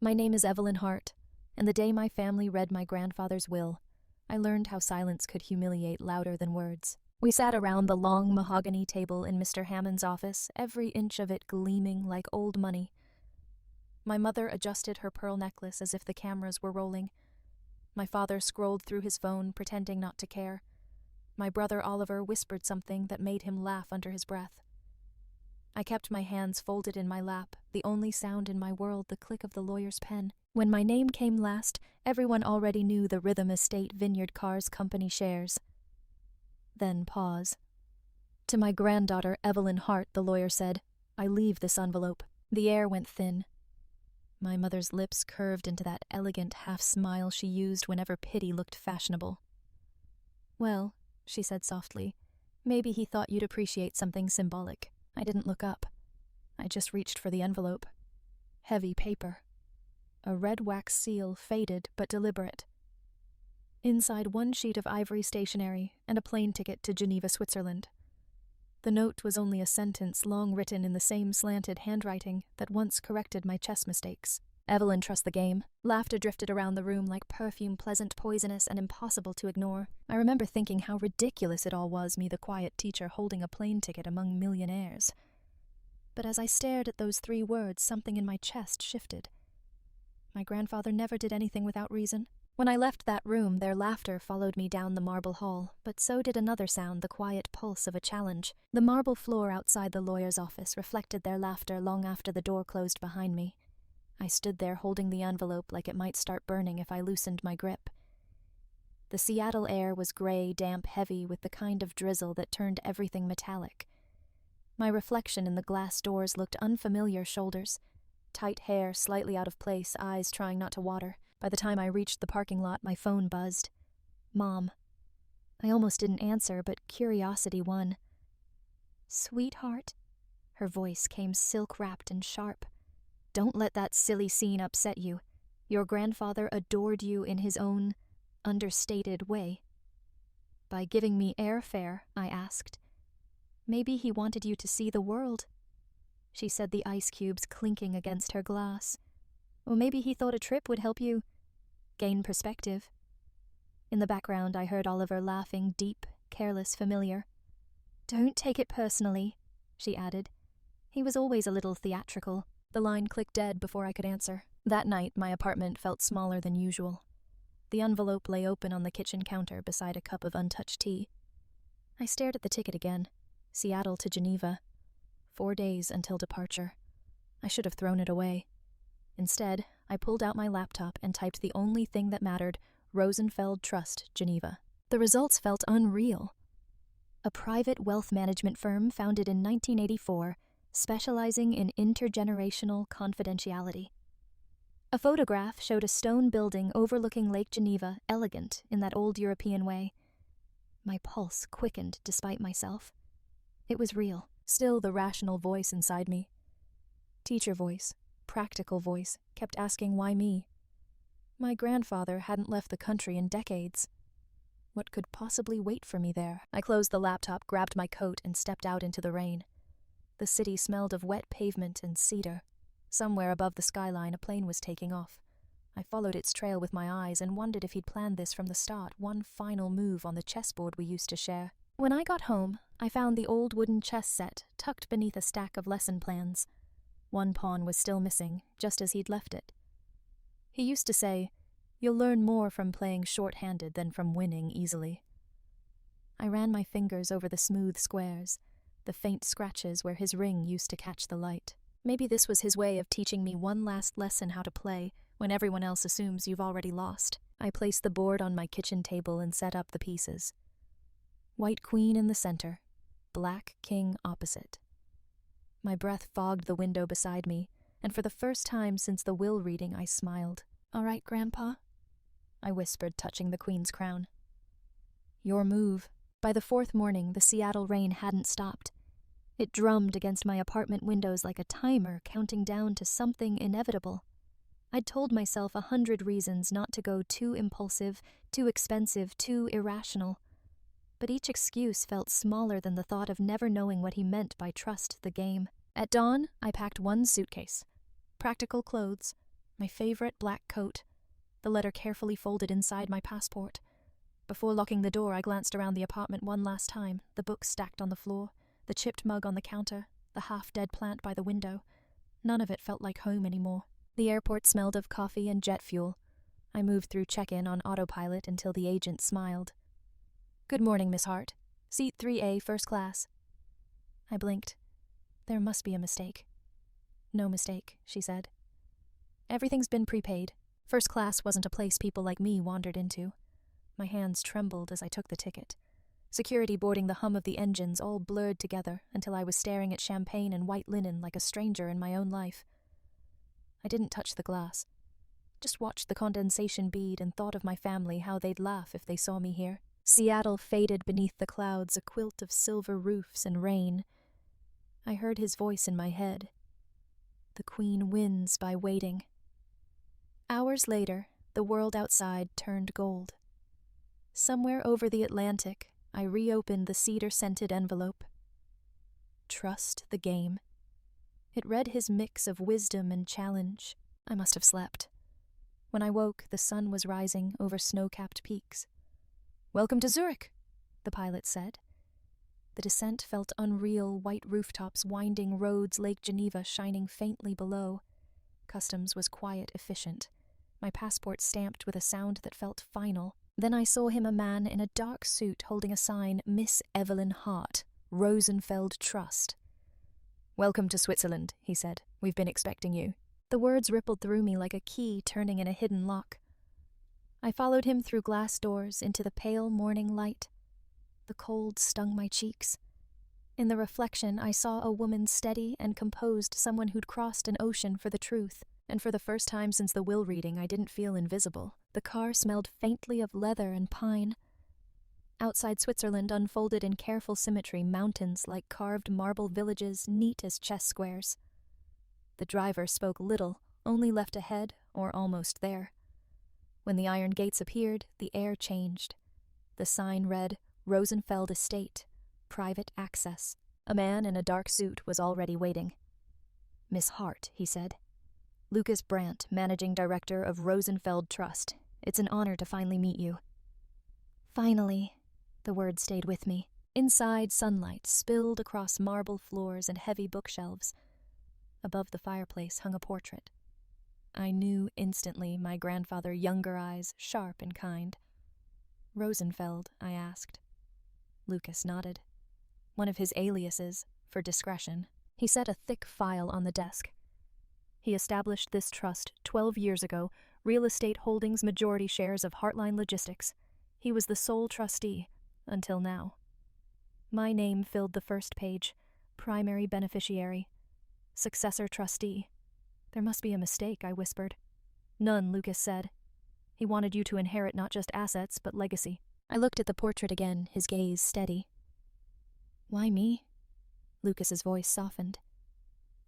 My name is Evelyn Hart, and the day my family read my grandfather's will, I learned how silence could humiliate louder than words. We sat around the long mahogany table in Mr. Hammond's office, every inch of it gleaming like old money. My mother adjusted her pearl necklace as if the cameras were rolling. My father scrolled through his phone, pretending not to care. My brother Oliver whispered something that made him laugh under his breath. I kept my hands folded in my lap, the only sound in my world the click of the lawyer's pen. When my name came last, everyone already knew the Rhythm Estate Vineyard Cars Company shares. Then pause. To my granddaughter, Evelyn Hart, the lawyer said, I leave this envelope. The air went thin. My mother's lips curved into that elegant half-smile she used whenever pity looked fashionable. Well, she said softly, maybe he thought you'd appreciate something symbolic. I didn't look up. I just reached for the envelope. Heavy paper. A red wax seal, faded but deliberate. Inside one sheet of ivory stationery and a plane ticket to Geneva, Switzerland. The note was only a sentence long written in the same slanted handwriting that once corrected my chess mistakes. Evelyn trusts the game. Laughter drifted around the room like perfume, pleasant, poisonous, and impossible to ignore. I remember thinking how ridiculous it all was, me the quiet teacher holding a plane ticket among millionaires. But as I stared at those 3 words, something in my chest shifted. My grandfather never did anything without reason. When I left that room, their laughter followed me down the marble hall, but so did another sound, the quiet pulse of a challenge. The marble floor outside the lawyer's office reflected their laughter long after the door closed behind me. I stood there holding the envelope like it might start burning if I loosened my grip. The Seattle air was gray, damp, heavy, with the kind of drizzle that turned everything metallic. My reflection in the glass doors looked unfamiliar: shoulders, tight hair slightly out of place, eyes trying not to water. By the time I reached the parking lot, my phone buzzed. Mom. I almost didn't answer, but curiosity won. Sweetheart? Her voice came silk-wrapped and sharp. Don't let that silly scene upset you. Your grandfather adored you in his own, understated way. By giving me airfare, I asked. Maybe he wanted you to see the world. She said, the ice cubes clinking against her glass. Or maybe he thought a trip would help you gain perspective. In the background, I heard Oliver laughing, deep, careless, familiar. Don't take it personally, she added. He was always a little theatrical. The line clicked dead before I could answer. That night, my apartment felt smaller than usual. The envelope lay open on the kitchen counter beside a cup of untouched tea. I stared at the ticket again. Seattle to Geneva. 4 days until departure. I should have thrown it away. Instead, I pulled out my laptop and typed the only thing that mattered: Rosenfeld Trust, Geneva. The results felt unreal. A private wealth management firm founded in 1984, specializing in intergenerational confidentiality. A photograph showed a stone building overlooking Lake Geneva, elegant in that old European way. My pulse quickened despite myself. It was real. Still the rational voice inside me. Teacher voice, practical voice, kept asking why me. My grandfather hadn't left the country in decades. What could possibly wait for me there? I closed the laptop, grabbed my coat, and stepped out into the rain. The city smelled of wet pavement and cedar. Somewhere above the skyline, a plane was taking off. I followed its trail with my eyes and wondered if he'd planned this from the start, one final move on the chessboard we used to share. When I got home, I found the old wooden chess set tucked beneath a stack of lesson plans. One pawn was still missing, just as he'd left it. He used to say, "You'll learn more from playing short-handed than from winning easily." I ran my fingers over the smooth squares, the faint scratches where his ring used to catch the light. Maybe this was his way of teaching me one last lesson how to play when everyone else assumes you've already lost. I placed the board on my kitchen table and set up the pieces. White queen in the center, black king opposite. My breath fogged the window beside me, and for the first time since the will reading I smiled. "All right, Grandpa?" I whispered, touching the queen's crown. "Your move." By the 4th morning, the Seattle rain hadn't stopped. It drummed against my apartment windows like a timer counting down to something inevitable. I'd told myself 100 reasons not to go too impulsive, too expensive, too irrational. But each excuse felt smaller than the thought of never knowing what he meant by trust the game. At dawn, I packed one suitcase. Practical clothes, My favorite black coat, the letter carefully folded inside my passport. Before locking the door, I glanced around the apartment one last time, the books stacked on the floor, the chipped mug on the counter, the half-dead plant by the window. None of it felt like home anymore. The airport smelled of coffee and jet fuel. I moved through check-in on autopilot until the agent smiled. "Good morning, Miss Hart. Seat 3A, first class." I blinked. There must be a mistake. "No mistake," she said. "Everything's been prepaid. First class wasn't a place people like me wandered into." My hands trembled as I took the ticket. Security boarding, the hum of the engines, all blurred together until I was staring at champagne and white linen like a stranger in my own life. I didn't touch the glass. Just watched the condensation bead and thought of my family, how they'd laugh if they saw me here. Seattle faded beneath the clouds, a quilt of silver roofs and rain. I heard his voice in my head. "The Queen wins by waiting." Hours later, the world outside turned gold. Somewhere over the Atlantic, I reopened the cedar-scented envelope. Trust the game. It read his mix of wisdom and challenge. I must have slept. When I woke, the sun was rising over snow-capped peaks. "Welcome to Zurich," the pilot said. The descent felt unreal, white rooftops, winding roads, Lake Geneva shining faintly below. Customs was quiet, efficient. My passport stamped with a sound that felt final. Then I saw him, a man in a dark suit holding a sign, "Miss Evelyn Hart, Rosenfeld Trust." "Welcome to Switzerland," he said. "We've been expecting you." The words rippled through me like a key turning in a hidden lock. I followed him through glass doors into the pale morning light. The cold stung my cheeks. In the reflection, I saw a woman steady and composed, someone who'd crossed an ocean for the truth. And for the first time since the will reading, I didn't feel invisible. The car smelled faintly of leather and pine. Outside Switzerland unfolded in careful symmetry, mountains like carved marble villages, neat as chess squares. The driver spoke little, only left ahead or almost there. When the iron gates appeared, the air changed. The sign read, "Rosenfeld Estate, Private Access." A man in a dark suit was already waiting. "Miss Hart," he said. "Lucas Brandt, Managing Director of Rosenfeld Trust. It's an honor to finally meet you." Finally, the word stayed with me. Inside, sunlight spilled across marble floors and heavy bookshelves. Above the fireplace hung a portrait. I knew instantly, my grandfather, younger eyes, sharp and kind. "Rosenfeld?" I asked. Lucas nodded. "One of his aliases, for discretion." He set a thick file on the desk. He established this trust 12 years ago, real estate holdings majority shares of Heartline Logistics. He was the sole trustee, until now. My name filled the first page, primary beneficiary, successor trustee. "There must be a mistake," I whispered. "None," Lucas said. "He wanted you to inherit not just assets, but legacy." I looked at the portrait again, his gaze steady. "Why me?" Lucas's voice softened.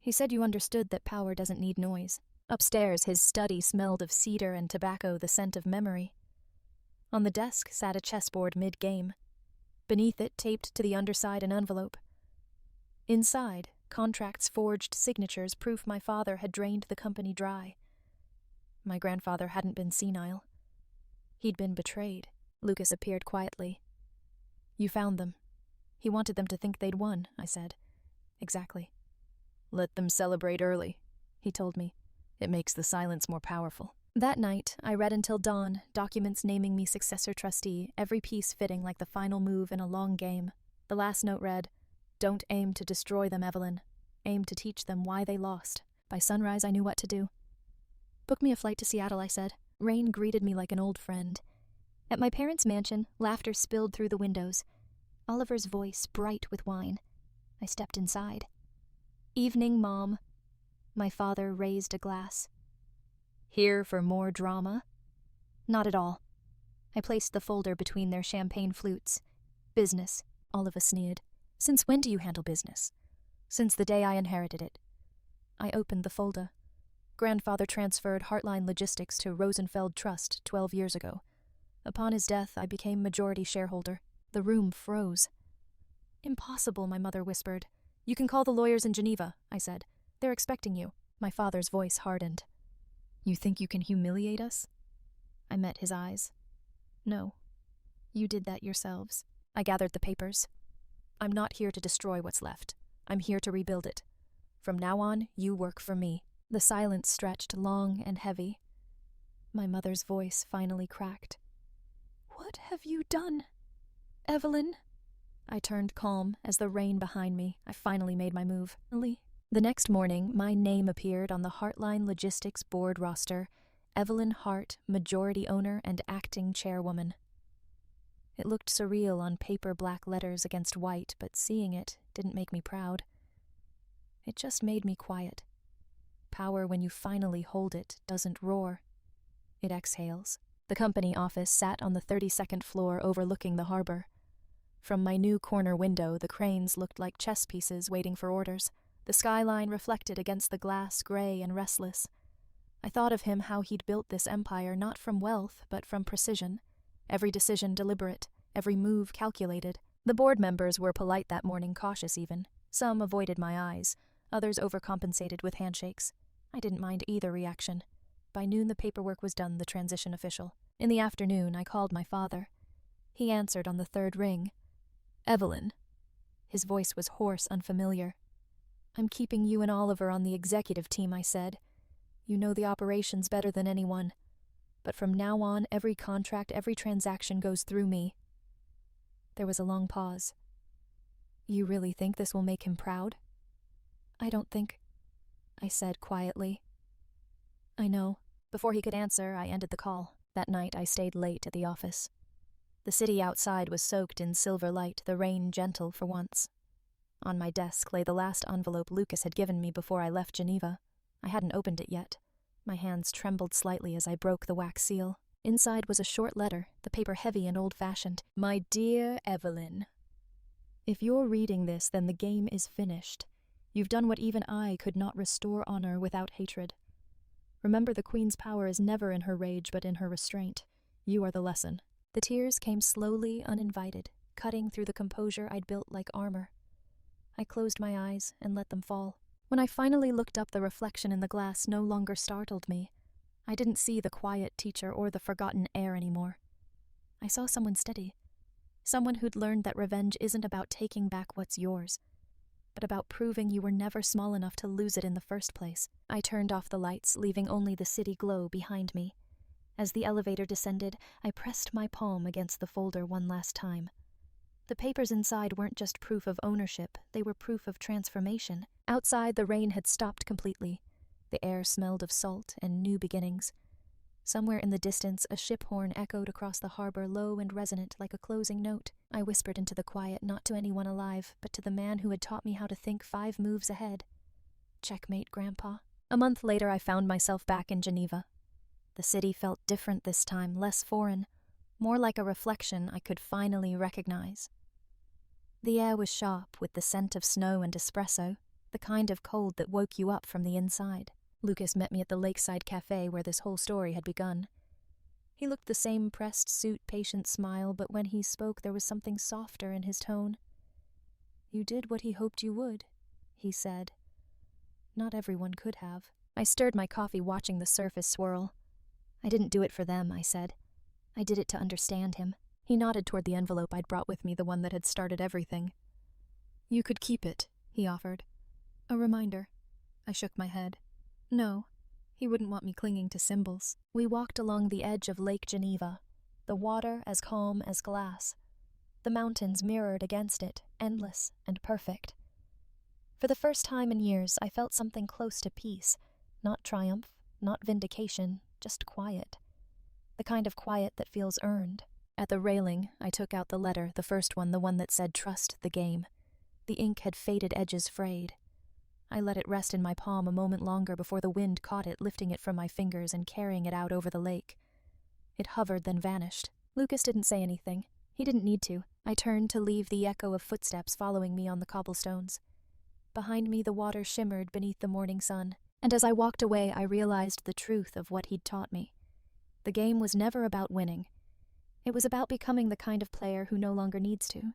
"He said you understood that power doesn't need noise." Upstairs, his study smelled of cedar and tobacco, the scent of memory. On the desk sat a chessboard mid-game. Beneath it, taped to the underside, an envelope. Inside, contracts, forged signatures, proof my father had drained the company dry. My grandfather hadn't been senile. He'd been betrayed. Lucas appeared quietly. "You found them. He wanted them to think they'd won," I said. "Exactly." "Let them celebrate early," he told me. "It makes the silence more powerful." That night, I read until dawn, documents naming me successor trustee, every piece fitting like the final move in a long game. The last note read, "Don't aim to destroy them, Evelyn. Aim to teach them why they lost." By sunrise, I knew what to do. "Book me a flight to Seattle," I said. Rain greeted me like an old friend. At my parents' mansion, laughter spilled through the windows. Oliver's voice bright with wine. I stepped inside. "Evening, Mom." My father raised a glass. "Here for more drama?" "Not at all." I placed the folder between their champagne flutes. "Business," Oliver sneered. "Since when do you handle business?" "Since the day I inherited it." I opened the folder. Grandfather transferred Heartline Logistics to Rosenfeld Trust 12 years ago. Upon his death, I became majority shareholder. The room froze. "Impossible," my mother whispered. "You can call the lawyers in Geneva," I said. "They're expecting you." My father's voice hardened. You think you can humiliate us? I met his eyes. No, you did that yourselves. I gathered the papers. I'm not here to destroy what's left. I'm here to rebuild it. From now on, you work for me. The silence stretched long and heavy. My mother's voice finally cracked. What have you done? Evelyn? I turned calm as the rain behind me. I finally made my move. The next morning, my name appeared on the Heartline Logistics Board roster. Evelyn Hart, majority owner and acting chairwoman. It looked surreal on paper black letters against white, but seeing it didn't make me proud. It just made me quiet. Power, when you finally hold it, doesn't roar. It exhales. The company office sat on the 32nd floor overlooking the harbor. From my new corner window, the cranes looked like chess pieces waiting for orders. The skyline reflected against the glass, gray and restless. I thought of him how he'd built this empire not from wealth, but from precision. Every decision deliberate, every move calculated. The board members were polite that morning, cautious even. Some avoided my eyes, others overcompensated with handshakes. I didn't mind either reaction. By noon the paperwork was done, the transition official. In the afternoon I called my father. He answered on the third ring. Evelyn. His voice was hoarse, unfamiliar. I'm keeping you and Oliver on the executive team, I said. You know the operations better than anyone. But from now on, every contract, every transaction goes through me. There was a long pause. You really think this will make him proud? I don't think, I said quietly. I know. Before he could answer, I ended the call. That night I stayed late at the office. The city outside was soaked in silver light, the rain gentle for once. On my desk lay the last envelope Lucas had given me before I left Geneva. I hadn't opened it yet. My hands trembled slightly as I broke the wax seal. Inside was a short letter, the paper heavy and old-fashioned. My dear Evelyn, if you're reading this, then the game is finished. You've done what even I could not restore honor without hatred. Remember, the Queen's power is never in her rage, but in her restraint. You are the lesson. The tears came slowly, uninvited, cutting through the composure I'd built like armor. I closed my eyes and let them fall. When I finally looked up, the reflection in the glass no longer startled me. I didn't see the quiet teacher or the forgotten heir anymore. I saw someone steady. Someone who'd learned that revenge isn't about taking back what's yours, but about proving you were never small enough to lose it in the first place. I turned off the lights, leaving only the city glow behind me. As the elevator descended, I pressed my palm against the folder one last time. The papers inside weren't just proof of ownership, they were proof of transformation. Outside, the rain had stopped completely. The air smelled of salt and new beginnings. Somewhere in the distance, a ship horn echoed across the harbor, low and resonant like a closing note. I whispered into the quiet, not to anyone alive, but to the man who had taught me how to think 5 moves ahead. Checkmate, Grandpa. A month later, I found myself back in Geneva. The city felt different this time, less foreign, more like a reflection I could finally recognize. The air was sharp, with the scent of snow and espresso, the kind of cold that woke you up from the inside. Lucas met me at the lakeside cafe where this whole story had begun. He looked the same pressed suit, patient smile, but when he spoke there was something softer in his tone. You did what he hoped you would, he said. Not everyone could have. I stirred my coffee, watching the surface swirl. I didn't do it for them, I said. I did it to understand him. He nodded toward the envelope I'd brought with me, the one that had started everything. You could keep it, he offered. A reminder. I shook my head. No, he wouldn't want me clinging to symbols. We walked along the edge of Lake Geneva, the water as calm as glass. The mountains mirrored against it, endless and perfect. For the first time in years, I felt something close to peace. Not triumph, not vindication, just quiet. The kind of quiet that feels earned. At the railing, I took out the letter, the first one, the one that said, "Trust the game." The ink had faded, edges frayed. I let it rest in my palm a moment longer before the wind caught it, lifting it from my fingers and carrying it out over the lake. It hovered, then vanished. Lucas didn't say anything. He didn't need to. I turned to leave, the echo of footsteps following me on the cobblestones. Behind me, the water shimmered beneath the morning sun, and as I walked away, I realized the truth of what he'd taught me. The game was never about winning. It was about becoming the kind of player who no longer needs to.